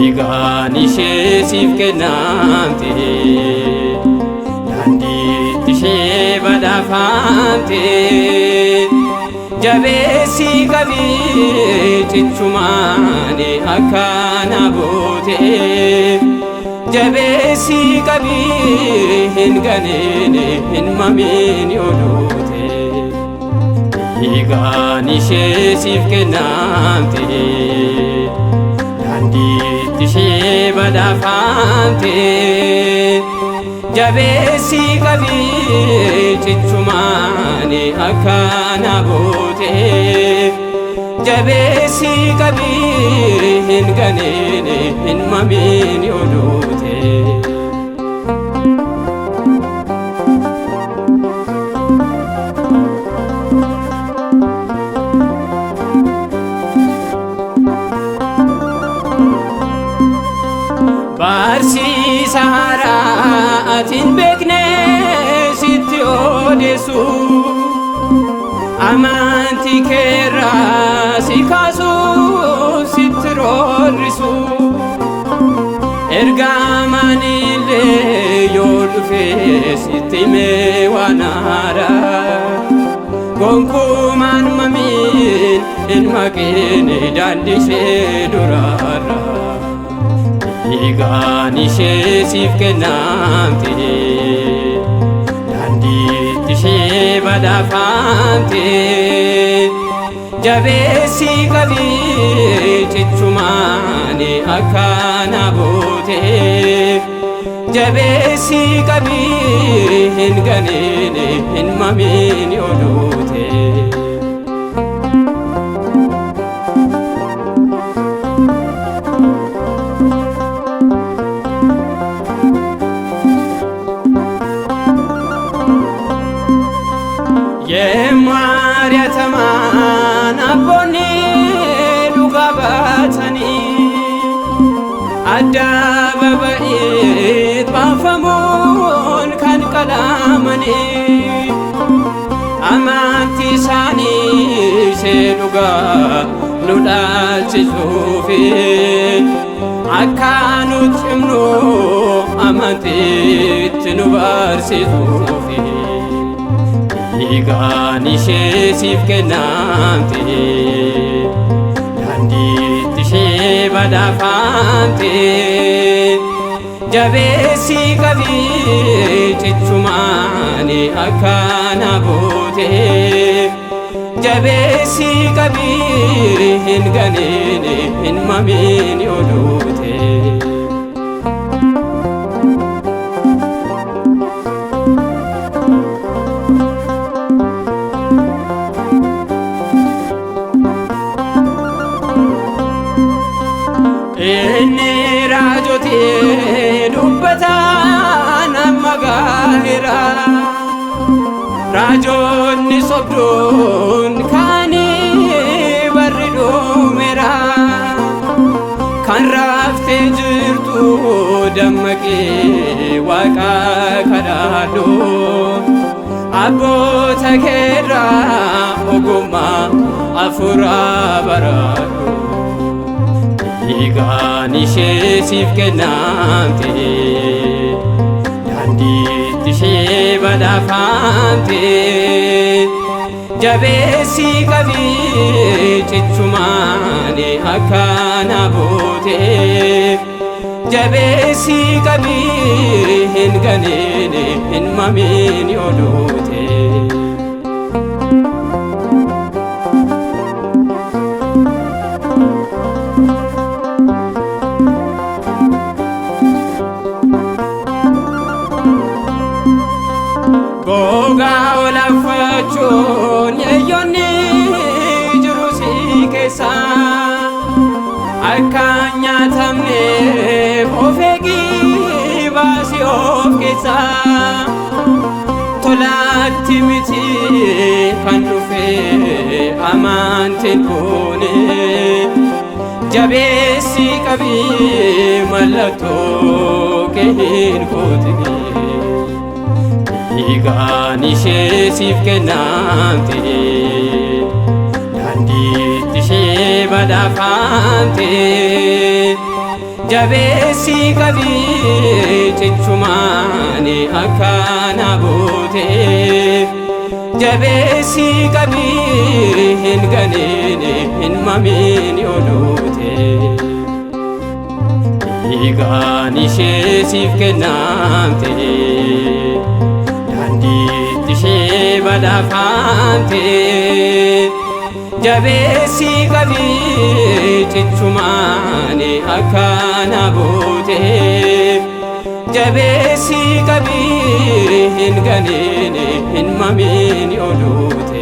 dhiigaan ishee siif kennamte daandiitti ishee badhaafamte jabeessi qabii cichumaan akka na boote jabeessi qabii hin ganeene hin mamiin yoo duute dhiigaan ishee siif kennamte daandiitti ishee badhaafamte jabeessi qabii cichumaan akka na boote jabeessi qabii hin ganeene hin mamiin yoo duute barsiisa haaraa atiin beekne sitti odeessu amantii keerraa si kaasu sitti roorrisu ergamaan illee yoo dhufe sitti himee waan haaraa gonkumaan mamiin ilma keene daandii ishee duraarra dhiigaan ishee siif kennamte daandiitti ishee badhaafamte jabeessi qabii cichumaan akka na boote jabeessi qabii hin ganeene hin mamiin yoo duute የማርያተማን አቦኔ ዱጋባተኒ አዳበበኢት ባፈሙን ከንቀላመኒ አማንቲሳኒ ሴዱጋ ኑዳችሱፊ አካኑ ጭምኑ አማንቲት ኑባርሲሱፊ dhiigaan ishee siif kennamte daandiitti ishee badhaafamte jabeessi qabii cichumaan akka na boote jabeessi qabii hin ganeene hin mamiin yoo duute inni raajotee dubbataan amma gaahira raajoonni sobduun kaanii barri dhuumera kan raaftee jirtu dammaqee waaqa kadhaadhu abboota keerraa ogummaa afuuraa baraadhu dhiigaan ishee siif kennamte daandiitti ishee badhaafamte jabeessi qabii cichumaan akka na boote jabeessi qabii hin ganeene hin mamiin yoo duute gogaa olaffachuun yeeyyoonni jiru si keessa akka nyaatamneef of eegii baasi of keessa tolaatti miti kan dhufe amantiin koone jabeessi qabii mallattoo kee hin kootine dhiigaan ishee siif kennamte daandiitti ishee badhaafamte jabeessi qabii cichumaani akka na buute jabeessi qabii hin ganine hin mamiin yoo duute dhiigaan ishee siif kennamte daandiitti ishee badhaafamte jabeessi qabii cichumaani akka na buute jabeessi qabii hin ganine hin mamiin yoo duute